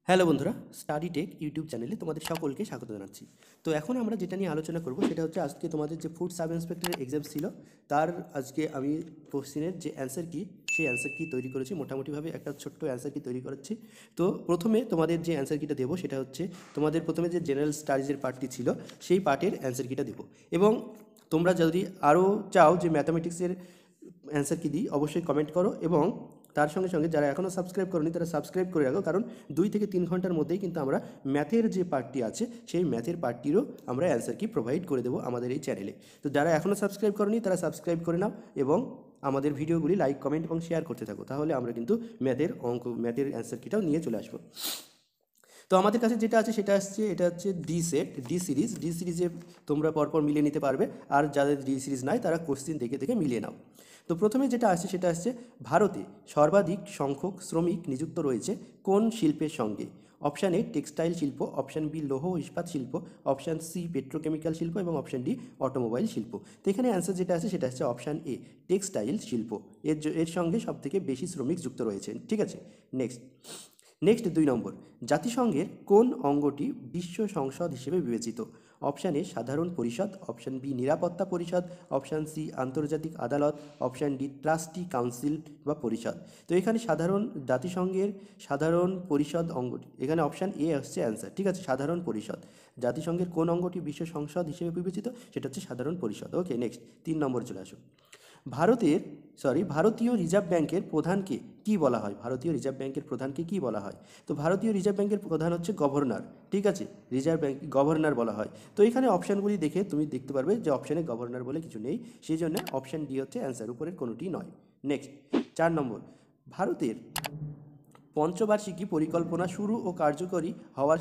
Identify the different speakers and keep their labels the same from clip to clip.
Speaker 1: Hello বন্ধুরা, study take YouTube চ্যানেলে তোমাদের সকলকে স্বাগত জানাচ্ছি। তো এখন আমরা যেটা নিয়ে আলোচনা করব সেটা হচ্ছে আজকে তোমাদের যে ফুড সাব ইন্সপেক্টরের এক্সাম ছিল তার আজকে আমি কোশ্চেনের যে অ্যান্সার কি সেই অ্যান্সার কি তৈরি করেছি, মোটামুটিভাবে একটা ছোট্ট অ্যান্সার কি তৈরি করেছি। তো প্রথমে তোমাদের যে অ্যান্সার কিটা দেবো সেটা হচ্ছে তোমাদের প্রথমে যে জেনারেল স্টাডিজের পার্টটি ছিল সেই পার্টের অ্যান্সার কিটা দেবো। এবং তোমরা যদি আরও চাও যে ম্যাথামেটিক্সের অ্যান্সার কি দিই অবশ্যই কমেন্ট করো, এবং তার সঙ্গে সঙ্গে যারা এখনও সাবস্ক্রাইব করোনি তারা সাবস্ক্রাইব করে রাখো, কারণ 2 থেকে 3 ঘন্টার মধ্যেই কিন্তু আমরা ম্যাথের যে পার্টটি আছে সেই ম্যাথের পার্টটিরও আমরা অ্যান্সার কি প্রোভাইড করে দেবো আমাদের এই চ্যানেলে। তো যারা এখনও সাবস্ক্রাইব করোনি তারা সাবস্ক্রাইব করে নাও এবং আমাদের ভিডিওগুলি লাইক কমেন্ট এবং শেয়ার করতে থাকো, তাহলে আমরা কিন্তু ম্যাথের অ্যান্সার কিটাও নিয়ে চলে আসবো। তো আমাদের কাছে যেটা আছে সেটা আসছে, এটা হচ্ছে ডি সিরিজে তোমরা পরপর মিলিয়ে নিতে পারবে, আর যাদের ডি সিরিজ নাই তারা কোশ্চিন দেখে দেখে মিলিয়ে নাও। তো প্রথমে যেটা আসছে সেটা আসছে ভারতে সর্বাধিক সংখ্যক শ্রমিক নিযুক্ত রয়েছে কোন শিল্পের সঙ্গে? অপশান এ টেক্সটাইল শিল্প, অপশান বি লৌহ ইস্পাত শিল্প, অপশান সি পেট্রোকেমিক্যাল শিল্প এবং অপশান ডি অটোমোবাইল শিল্প। তো এখানে অ্যান্সার যেটা আছে সেটা হচ্ছে অপশান এ টেক্সটাইল শিল্প। এর সঙ্গে সবথেকে বেশি শ্রমিক যুক্ত রয়েছেন। ঠিক আছে, নেক্সট 2 নম্বর, জাতিসংঘের কোন অঙ্গটি বিশ্ব সংসদ হিসেবে বিবেচিত? অপশান এ সাধারণ পরিষদ, অপশান বি নিরাপত্তা পরিষদ, অপশান সি আন্তর্জাতিক আদালত, অপশান ডি ট্রাস্টি কাউন্সিল বা পরিষদ। তো এখানে জাতিসংঘের সাধারণ পরিষদ অঙ্গটি, এখানে অপশান এ হচ্ছে অ্যান্সার। ঠিক আছে, সাধারণ পরিষদ। জাতিসংঘের কোন অঙ্গটি বিশ্ব সংসদ হিসেবে বিবেচিত? সেটা হচ্ছে সাধারণ পরিষদ। ওকে, নেক্সট 3 নম্বর চলে আসো। ভারতীয় রিজার্ভ ব্যাংকের প্রধানকে কি বলা হয়? ভারতীয় রিজার্ভ ব্যাংকের প্রধানকে কি বলা হয়? তো ভারতীয় রিজার্ভ ব্যাংকের প্রধান হচ্ছে গভর্নর। ঠিক আছে, রিজার্ভ ব্যাংক গভর্নর বলা হয়। তো এখানে অপশানগুলি দেখে তুমি দেখতে পারবে যে অপশানে গভর্নর বলে কিছু নেই, সেই জন্য অপশান ডি হচ্ছে অ্যান্সার, উপরের কোনোটি নয়। নেক্সট 4 নম্বর, ভারতের পঞ্চবার্ষিকী পরিকল্পনা শুরু ও কার্যকরী হওয়ার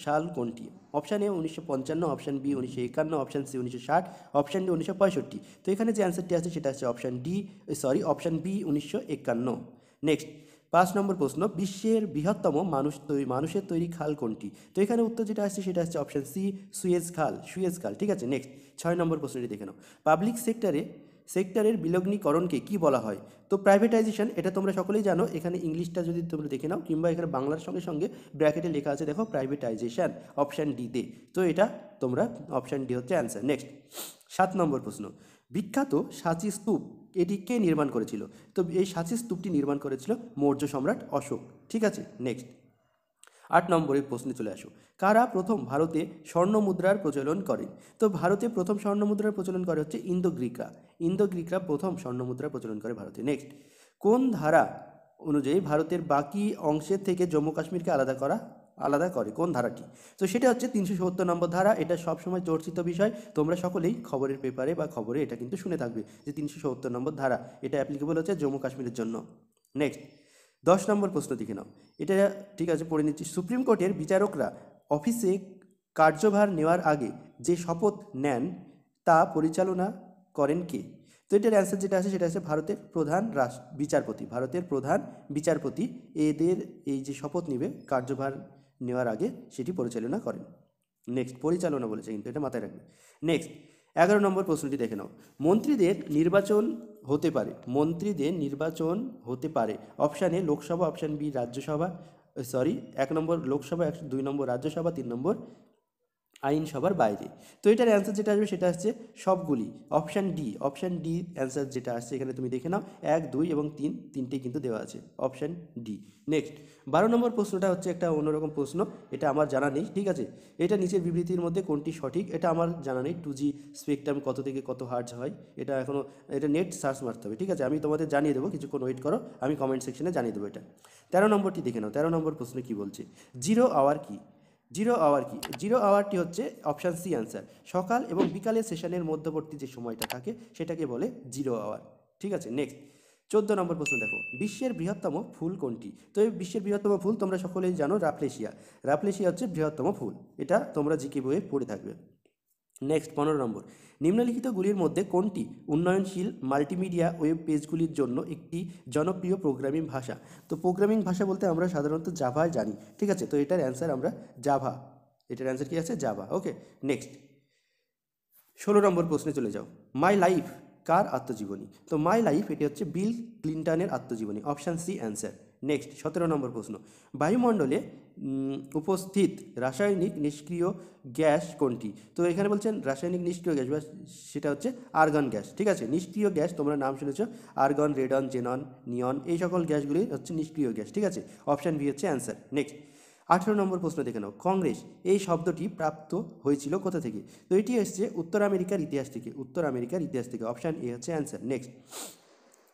Speaker 1: সাল কোনটি? Option A 1955, option B 1951, option C 1960, option D 1965। তো এখানে যে অ্যান্সারটি আছে সেটা হচ্ছে অপশান বি 1951। নেক্সট 5 নম্বর প্রশ্ন, বিশ্বের বৃহত্তম মানুষের তৈরি খাল কোনটি? তো এখানে উত্তর যেটা আসছে সেটা হচ্ছে অপশান সি সুয়েজ খাল। ঠিক আছে, নেক্সট 6 নম্বর প্রশ্নটি দেখে নাও। পাবলিক সেক্টরের বিলগ্নীকরণকে কি বলা হয়? তো প্রাইভেটাইজেশন, এটা তোমরা সকলেই জানো। এখানে ইংলিশটা যদি তোমরা দেখে নাও, কিংবা এখানে বাংলার সঙ্গে সঙ্গে ব্র্যাকেটে লেখা আছে দেখো প্রাইভেটাইজেশন, অপশান ডিতে। তো এটা তোমরা অপশান ডি হচ্ছে অ্যান্সার। নেক্সট 7 নম্বর প্রশ্ন, বিখ্যাত সাঁচি স্তূপ এটি কে নির্মাণ করেছিল? তো এই সাঁচি স্তূপটি নির্মাণ করেছিল মৌর্য সম্রাট অশোক। ঠিক আছে, নেক্সট 8 নম্বরের প্রশ্নে চলে আসো। কারা প্রথম ভারতে স্বর্ণ মুদ্রার প্রচলন করে? তো ভারতে প্রথম স্বর্ণ মুদ্রার প্রচলন করে হচ্ছে ইন্দো গ্রিকরা প্রথম স্বর্ণ মুদ্রার প্রচলন করে ভারতে। নেক্সট, কোন ধারা অনুযায়ী ভারতের বাকি অংশের থেকে জম্মু কাশ্মীরকে আলাদা করে কোন ধারাটি? তো সেটা হচ্ছে 370 নম্বর ধারা। এটা সবসময় চর্চিত বিষয়, তোমরা সকলেই খবরের পেপারে বা খবরে এটা কিন্তু শুনে থাকবে যে 370 নম্বর ধারা, এটা অ্যাপ্লিকেবল হচ্ছে জম্মু কাশ্মীরের জন্য। নেক্সট 10 নম্বর প্রশ্ন দেখে নাও। এটা ঠিক আছে, পড়ে নিচ্ছি। সুপ্রিম কোর্টের বিচারকরা অফিসে কার্যভার নেওয়ার আগে যে শপথ নেন তা পরিচালনা করেন কে? তো এটার অ্যান্সার যেটা আছে সেটা হচ্ছে ভারতের প্রধান বিচারপতি এদের এই যে শপথ নেবে কার্যভার নেওয়ার আগে সেটি পরিচালনা করেন। নেক্সট, পরিচালনা বলেছে কিন্তু, এটা মাথায় রাখবে। নেক্সট 11 নম্বর প্রশ্নটি দেখে নাও। মন্ত্রীদের নির্বাচন হতে পারে option A Lok Sabha, option B Rajya Sabha, 1 নম্বর লোকসভা, 2 নম্বর রাজ্যসভা, 3 নম্বর আইনসভার বাইরে। তো এটার অ্যান্সার যেটা আসবে সেটা হচ্ছে সবগুলি, অপশান ডি অ্যান্সার যেটা আসছে এখানে তুমি দেখে নাও, 1, 2 এবং 3 তিনটেই কিন্তু দেওয়া আছে, অপশান ডি। নেক্সট 12 নম্বর প্রশ্নটা হচ্ছে একটা অন্যরকম প্রশ্ন, এটা আমার জানা নেই। ঠিক আছে, এটা নিচের বিবৃতির মধ্যে কোনটি সঠিক এটা আমার জানা নেই। 2G স্পেকট্রাম কত থেকে কত হার্জ হয় এটা নেট সার্চ মারতে হবে। ঠিক আছে, আমি তোমাদের জানিয়ে দেবো, কিছুক্ষণ ওয়েট করো, আমি কমেন্ট সেকশনে জানিয়ে দেবো এটা। 13 নম্বরটি দেখে নাও। 13 নম্বর প্রশ্ন কি বলছে? জিরো আওয়ার কি? জিরো আওয়ারটি হচ্ছে অপশান সি অ্যান্সার। সকাল এবং বিকালের সেশনের মধ্যবর্তী যে সময়টা থাকে সেটাকে বলে জিরো আওয়ার। ঠিক আছে, নেক্সট 14 নম্বর প্রশ্ন দেখো। বিশ্বের বৃহত্তম ফুল কোনটি? তো এই বিশ্বের বৃহত্তম ফুল তোমরা সকলেই জানো, রাফলেশিয়া হচ্ছে বৃহত্তম ফুল, এটা তোমরা জিকে বইয়ে পড়ে থাকবে। নেক্সট 15 নম্বর, নিম্নলিখিতগুলির মধ্যে কোনটি উন্নয়নশীল মাল্টিমিডিয়া ওয়েব পেজগুলির জন্য একটি জনপ্রিয় প্রোগ্রামিং ভাষা? তো প্রোগ্রামিং ভাষা বলতে আমরা সাধারণত জাভাই জানি। ঠিক আছে, তো এটার অ্যান্সার আমরা জাভা, এটার অ্যান্সার কি আছে? জাভা। ওকে, নেক্সট 16 নম্বর প্রশ্নে চলে যাও। মাই লাইফ কার আত্মজীবনী? তো মাই লাইফ এটি হচ্ছে বিল ক্লিন্টনের আত্মজীবনী, অপশান সি অ্যান্সার। নেক্সট 17 নম্বর প্রশ্ন, বায়ুমণ্ডলে উপস্থিত রাসায়নিক নিষ্ক্রিয় গ্যাস কোনটি? তো এখানে বলছেন রাসায়নিক নিষ্ক্রিয় গ্যাস বা সেটা হচ্ছে আর্গন গ্যাস। ঠিক আছে, নিষ্ক্রিয় গ্যাস তোমরা নাম শুনেছো, আর্গন, রেডন, জেনন, নিয়ন, এই সকল গ্যাসগুলি হচ্ছে নিষ্ক্রিয় গ্যাস। ঠিক আছে, অপশান বি হচ্ছে অ্যান্সার। নেক্সট 18 নম্বর প্রশ্ন দেখে নাও, কংগ্রেস এই শব্দটি প্রাপ্ত হয়েছিল কোথা থেকে? তো এটি এসছে উত্তর আমেরিকার ইতিহাস থেকে, উত্তর আমেরিকার ইতিহাস থেকে, অপশান এ হচ্ছে অ্যান্সার। নেক্সট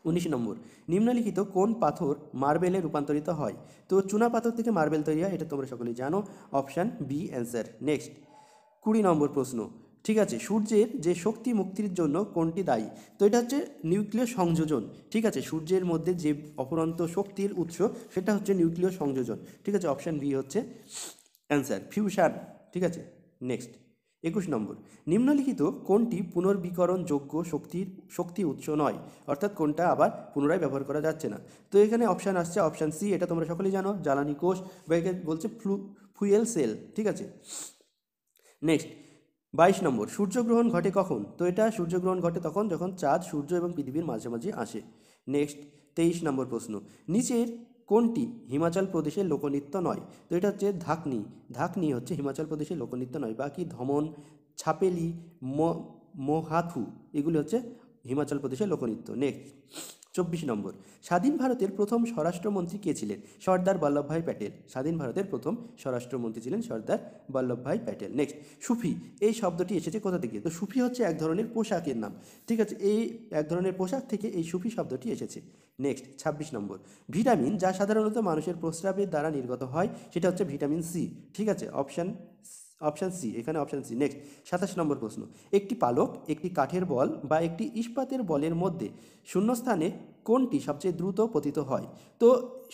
Speaker 1: 19 নম্বর, নিম্নলিখিত কোন পাথর মার্বেলে রূপান্তরিত হয়? তো চুনা পাথর থেকে মার্বেল তৈরি হয়, এটা তোমরা সকলেই জানো, অপশান বি অ্যান্সার। নেক্সট 20 নম্বর প্রশ্ন, ঠিক আছে, সূর্যের যে শক্তি মুক্তির জন্য কোনটি দায়ী? তো এটা হচ্ছে নিউক্লিয় সংযোজন। ঠিক আছে, সূর্যের মধ্যে যে অপরন্ত শক্তির উৎস সেটা হচ্ছে নিউক্লিয় সংযোজন। ঠিক আছে, অপশান বি হচ্ছে অ্যান্সার, ফিউশন। ঠিক আছে, নেক্সট 21 নম্বর, নিম্নলিখিত কোনটি পুনর্বিকরণযোগ্য শক্তি উৎস নয়? অর্থাৎ কোনটা আবার পুনরায় ব্যবহার করা যাচ্ছে না? তো এখানে অপশান আসছে অপশান সি, এটা তোমরা সকলেই জানো, জ্বালানি কোষ বা একে বলছে ফুয়েল সেল। ঠিক আছে, নেক্সট 22 নম্বর, সূর্যগ্রহণ ঘটে কখন? তো এটা সূর্যগ্রহণ ঘটে তখন যখন চাঁদ সূর্য এবং পৃথিবীর মাঝামাঝি আসে। নেক্সট 23 নম্বর প্রশ্ন, নিচের কোনটি হিমাচল প্রদেশের লোকনৃত্য নয়? তো এটা হচ্ছে ধাকনি। ধাকনি হচ্ছে হিমাচল প্রদেশের লোকনৃত্য নয়। বাকি ধমন, ছাপেলি, মোহাথু এগুলি হচ্ছে হিমাচল প্রদেশের লোকনৃত্য। নেক্সট 24 নম্বর, স্বাধীন ভারতের প্রথম স্বরাষ্ট্রমন্ত্রী কে ছিলেন? সর্দার বল্লভভাই প্যাটেল। স্বাধীন ভারতের প্রথম স্বরাষ্ট্রমন্ত্রী ছিলেন সর্দার বল্লভভাই প্যাটেল। নেক্সট, সুফি এই শব্দটি এসেছে কোথা থেকে? তো সুফি হচ্ছে এক ধরনের পোশাকের নাম। ঠিক আছে, এই এক ধরনের পোশাক থেকে এই সুফি শব্দটি এসেছে। নেক্সট 26 নম্বর, ভিটামিন যা সাধারণত মানুষের প্রস্রাবের দ্বারা নির্গত হয় সেটা হচ্ছে ভিটামিন সি। ঠিক আছে, অপশান সি, এখানে অপশান সি। নেক্সট 27 নম্বর প্রশ্ন, একটি পালক, একটি কাঠের বল বা একটি ইস্পাতের বলের মধ্যে শূন্যস্থানে কোনটি সবচেয়ে দ্রুত পতিত হয়? তো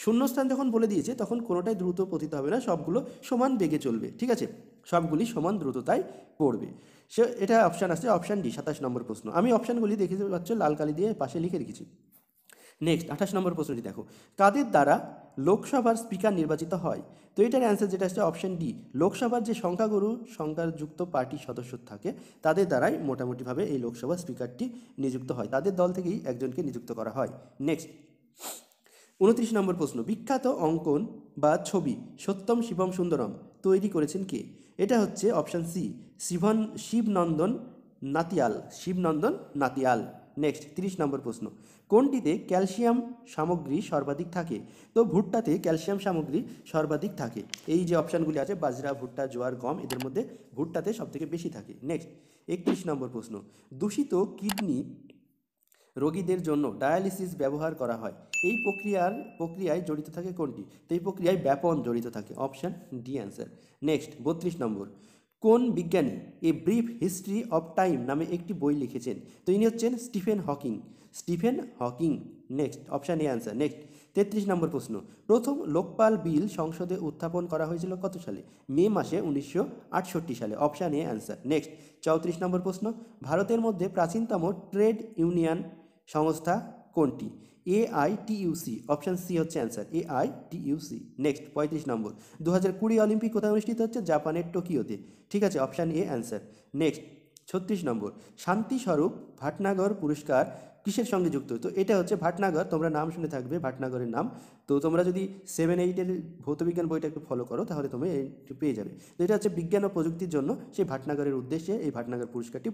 Speaker 1: শূন্যস্থান যখন বলে দিয়েছে তখন কোনোটাই দ্রুত পতিত হবে না, সবগুলো সমান বেগে চলবে। ঠিক আছে, সবগুলি সমান দ্রুততায় পড়বে। সে এটা অপশান আসছে অপশান ডি, 27 নম্বর প্রশ্ন। আমি অপশানগুলি দেখে পাচ্ছ লাল কালি দিয়ে পাশে লিখে রেখেছি। নেক্সট 28 নম্বর প্রশ্নটি দেখো, কাদের দ্বারা লোকসভার স্পিকার নির্বাচিত হয়? তো এটার অ্যান্সার যেটা আসছে অপশন ডি, লোকসভার যে সংখ্যাগুরু সংখ্যাযুক্ত পার্টির সদস্য থাকে তাদের দ্বারাই মোটামুটিভাবে এই লোকসভার স্পিকারটি নিযুক্ত হয়, তাদের দল থেকেই একজনকে নিযুক্ত করা হয়। নেক্সট 29 নম্বর প্রশ্ন, বিখ্যাত অঙ্কন বা ছবি সত্যম শিবম সুন্দরম তৈরি করেছেন কে? এটা হচ্ছে অপশান সি, শিবনন্দন নাতিয়াল। শিবনন্দন নাতিয়াল। নেক্সট 30 নম্বর প্রশ্ন, কোনটিতে ক্যালসিয়াম সামগ্রী সর্বাধিক থাকে? তো ভুট্টাতে ক্যালসিয়াম সামগ্রী সর্বাধিক থাকে। এই যে অপশানগুলি আছে বাজরা, ভুট্টা, জোয়ার, গম, এদের মধ্যে ভুট্টাতে সবথেকে বেশি থাকে। নেক্সট 31 নম্বর প্রশ্ন, দূষিত কিডনি রোগীদের জন্য ডায়ালিসিস ব্যবহার করা হয়, এই প্রক্রিয়ায় জড়িত থাকে কোনটি? তো এই প্রক্রিয়ায় ব্যাপন জড়িত থাকে, অপশান ডি অ্যান্সার। নেক্সট 32 নম্বর, কোন বিজ্ঞানী a brief history of time নামে একটি বই লিখেছেন? তো ইনি হচ্ছেন Stephen Hawking. Stephen Hawking. Next option A answer. Next 33 নম্বর প্রশ্ন, প্রথম লোকপাল বিল সংসদে উত্থাপন করা হয়েছিল কত সালে? মে মাসে 1968 সালে, অপশান এ অ্যান্সার। নেক্সট 34 নম্বর প্রশ্ন, ভারতের মধ্যে প্রাচীনতম ট্রেড ইউনিয়ন সংস্থা কোনটি? AITUC, অপশান সি হচ্ছে অ্যান্সার, AITUC। নেক্সট 35 নম্বর, 2020 অলিম্পিক কোথায় অনুষ্ঠিত হচ্ছে? জাপানের টোকিওতে। ঠিক আছে, অপশান এ অ্যান্সার। নেক্সট 36 নম্বর, শান্তিস্বরূপ ভাটনাগর পুরস্কার কিসের সঙ্গে যুক্ত? তো এটা হচ্ছে ভাটনাগর, তোমরা নাম শুনে থাকবে ভাটনাগরের নাম। তো তোমরা যদি 7-8-এর ভৌতবিজ্ঞান বইটা একটু ফলো করো তাহলে তুমি একটু পেয়ে যাবে। তো এটা হচ্ছে বিজ্ঞান ও প্রযুক্তির জন্য সেই ভাটনাগরের উদ্দেশ্যে এই ভাটনাগর পুরস্কারটি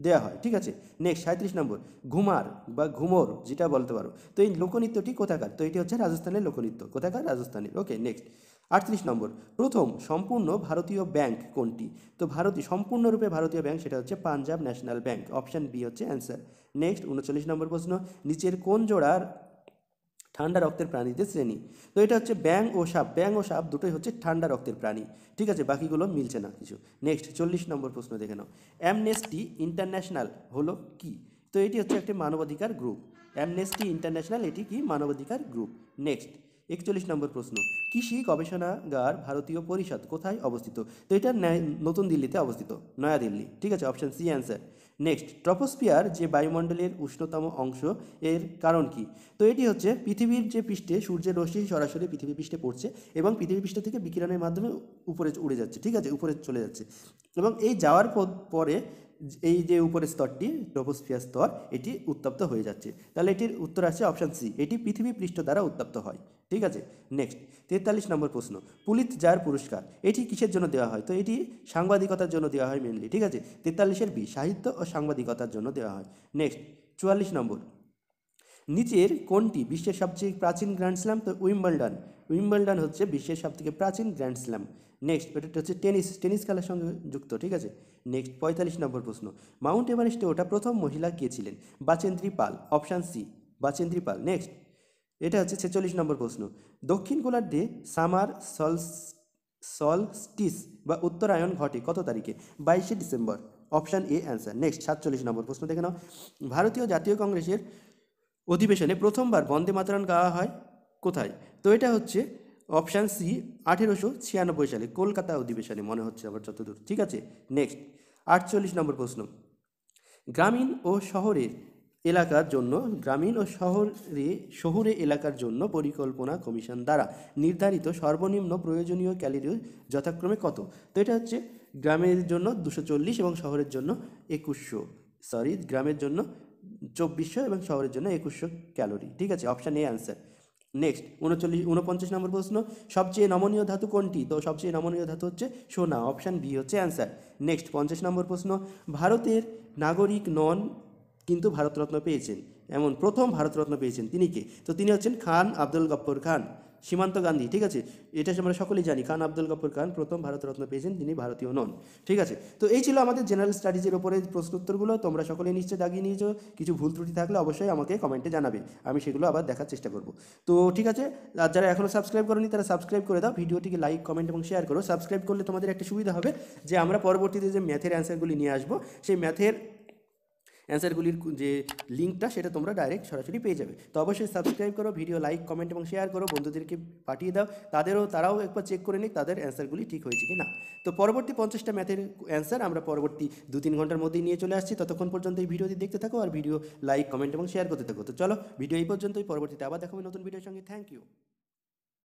Speaker 1: দেওয়া হয়। ঠিক আছে, নেক্সট 37 নম্বর, ঘুমার বা ঘুমোর যেটা বলতে পারো, তো এই লোকনৃত্যটি কোথাকার? তো এটি হচ্ছে রাজস্থানের লোকনৃত্য। কোথাকার? রাজস্থানের। ওকে, নেক্সট 38 নম্বর, প্রথম সম্পূর্ণ ভারতীয় ব্যাংক কোনটি? তো সম্পূর্ণরূপে ভারতীয় ব্যাংক সেটা হচ্ছে Punjab national bank, option B হচ্ছে অ্যান্সার। নেক্সট 39 নম্বর প্রশ্ন, নিচের কোন জোড়ার ঠান্ডা রক্তের প্রাণীদের শ্রেণী? তো এটা হচ্ছে ব্যাং ও সাপ। ব্যাং ও সাপ দুটোই হচ্ছে ঠান্ডা রক্তের প্রাণী। ঠিক আছে, বাকিগুলো মিলছে না কিছু। নেক্সট 40 নম্বর প্রশ্ন দেখে নাও, অ্যামনেস্টি ইন্টারন্যাশনাল হলো কি? তো এটি হচ্ছে একটি মানবাধিকার গ্রুপ। অ্যামনেস্টি ইন্টারন্যাশনাল এটি কি? মানবাধিকার গ্রুপ। নেক্সট 41 নম্বর প্রশ্ন, কৃষি গবেষণাগার ভারতীয় পরিষদ কোথায় অবস্থিত? তো এটা নতুন দিল্লিতে অবস্থিত, নয়াদিল্লি। ঠিক আছে, option C answer. Next, troposphere যে বায়ুমণ্ডলের উষ্ণতম অংশ এর কারণ কি? তো এটি হচ্ছে পৃথিবীর যে পৃষ্ঠে সূর্যের রশ্মি সরাসরি পৃথিবী পৃষ্ঠে পড়ছে এবং পৃথিবী পৃষ্ঠ থেকে বিকিরণের মাধ্যমে উপরে উড়ে যাচ্ছে। ঠিক আছে, উপরে চলে যাচ্ছে এবং এই যাওয়ার পরে এই যে উপরের স্তরটি ট্রপোস্ফিয়ার স্তর এটি উত্তপ্ত হয়ে যাচ্ছে। তাহলে এটির উত্তর আছে অপশান সি, এটি পৃথিবী পৃষ্ঠ দ্বারা উত্তপ্ত হয়। ঠিক আছে, নেক্সট 43 নম্বর প্রশ্ন, পুলিৎজার পুরস্কার এটি কিসের জন্য দেওয়া হয়? তো এটি সাংবাদিকতার জন্য দেওয়া হয় মেনলি। ঠিক আছে, 43-এর বি, সাহিত্য ও সাংবাদিকতার জন্য দেওয়া হয়। নেক্সট 44 নম্বর, নিচের কোনটি বিশ্বের সবচেয়ে প্রাচীন গ্র্যান্ড স্ল্যাম? তো উইম্বলডন, উইম্বলডন হচ্ছে বিশ্বের সবথেকে প্রাচীন গ্র্যান্ড স্ল্যাম। নেক্সট এটা হচ্ছে টেনিস, টেনিস খেলার সঙ্গে যুক্ত। ঠিক আছে, নেক্সট 45 নম্বর প্রশ্ন, মাউন্ট এভারেস্টে ওঠা প্রথম মহিলা কে ছিলেন? বাচেন্দ্রী পাল, অপশান সি বাচেন্দ্রী পাল। নেক্সট এটা হচ্ছে 46 নম্বর প্রশ্ন, দক্ষিণ গোলার্ধে সামার সলস্টিস বা উত্তরায়ণ ঘটে কত তারিখে? 22শে December, option A answer. Next 47 number প্রশ্ন দেখে নাও, ভারতীয় জাতীয় কংগ্রেসের অধিবেশনে প্রথমবার বন্দে মাতরম গাওয়া হয় কোথায়? তো এটা হচ্ছে অপশান সি 1896 সালে কলকাতা অধিবেশনে মনে হচ্ছে আবার যতদূর। ঠিক আছে, নেক্সট 48 নম্বর প্রশ্ন, গ্রামীণ ও শহরের এলাকার জন্য শহুরে এলাকার জন্য পরিকল্পনা কমিশন দ্বারা নির্ধারিত সর্বনিম্ন প্রয়োজনীয় ক্যালোরি যথাক্রমে কত? তো এটা হচ্ছে গ্রামের জন্য 240 এবং শহরের জন্য 2100, গ্রামের জন্য 2400 এবং শহরের জন্য 2100 ক্যালোরি। ঠিক আছে, অপশান এ অ্যান্সার। নেক্সট 49 নম্বর প্রশ্ন, সবচেয়ে নমনীয় ধাতু কোনটি? তো সবচেয়ে নমনীয় ধাতু হচ্ছে সোনা, অপশান বি হচ্ছে অ্যান্সার। নেক্সট 50 নম্বর প্রশ্ন, ভারতের নাগরিক নন কিন্তু ভারতরত্ন পেয়েছেন এমন প্রথম ভারতরত্ন পেয়েছেন তিনি কে? তো তিনি হচ্ছেন খান আব্দুল গফ্ফর খান। সীমান্ত গান্ধী, ঠিক আছে, এটা আমরা সকলেই জানি, খান আব্দুল গফ্ফর খান প্রথম ভারতরত্ন পেয়েছেন, তিনি ভারতীয় নন। ঠিক আছে, তো এই ছিল আমাদের জেনারেল স্টাডিজের ওপরে প্রশ্নোত্তরগুলো। তোমরা সকলেই নিশ্চয়ই দাগিয়ে নিয়েছো, কিছু ভুল ত্রুটি থাকলে অবশ্যই আমাকে কমেন্টে জানাবে, আমি সেগুলো আবার দেখার চেষ্টা করব। তো ঠিক আছে, আর যারা এখনও সাবস্ক্রাইব করোনি তারা সাবস্ক্রাইব করে দাও, ভিডিওটিকে লাইক কমেন্ট এবং শেয়ার করো। সাবস্ক্রাইব করলে তোমাদের একটা সুবিধা হবে যে আমরা পরবর্তীতে যে ম্যাথের অ্যান্সারগুলি নিয়ে আসবো, সেই ম্যাথের অ্যান্সারগুলির যে লিঙ্কটা সেটা তোমরা ডাইরেক্ট সরাসরি পেয়ে যাবে। তো অবশ্যই সাবস্ক্রাইব করো, ভিডিও লাইক কমেন্ট এবং শেয়ার করো, বন্ধুদেরকে পাঠিয়ে দাও, তারাও একবার চেক করে নিক তাদের অ্যান্সারগুলি ঠিক হয়েছে কি না। তো পরবর্তী 50টা ম্যাথের অ্যান্সার আমরা পরবর্তী 2-3 ঘন্টার মধ্যেই নিয়ে চলে আসছি। ততক্ষণ পর্যন্ত এই ভিডিওটি দেখতে থাকো আর ভিডিও লাইক কমেন্ট এবং শেয়ার করতে থাকো। তো চলো, ভিডিও এই পর্যন্তই, পরবর্তীতে আবার দেখা হবে নতুন ভিডিওর সঙ্গে। Thank you.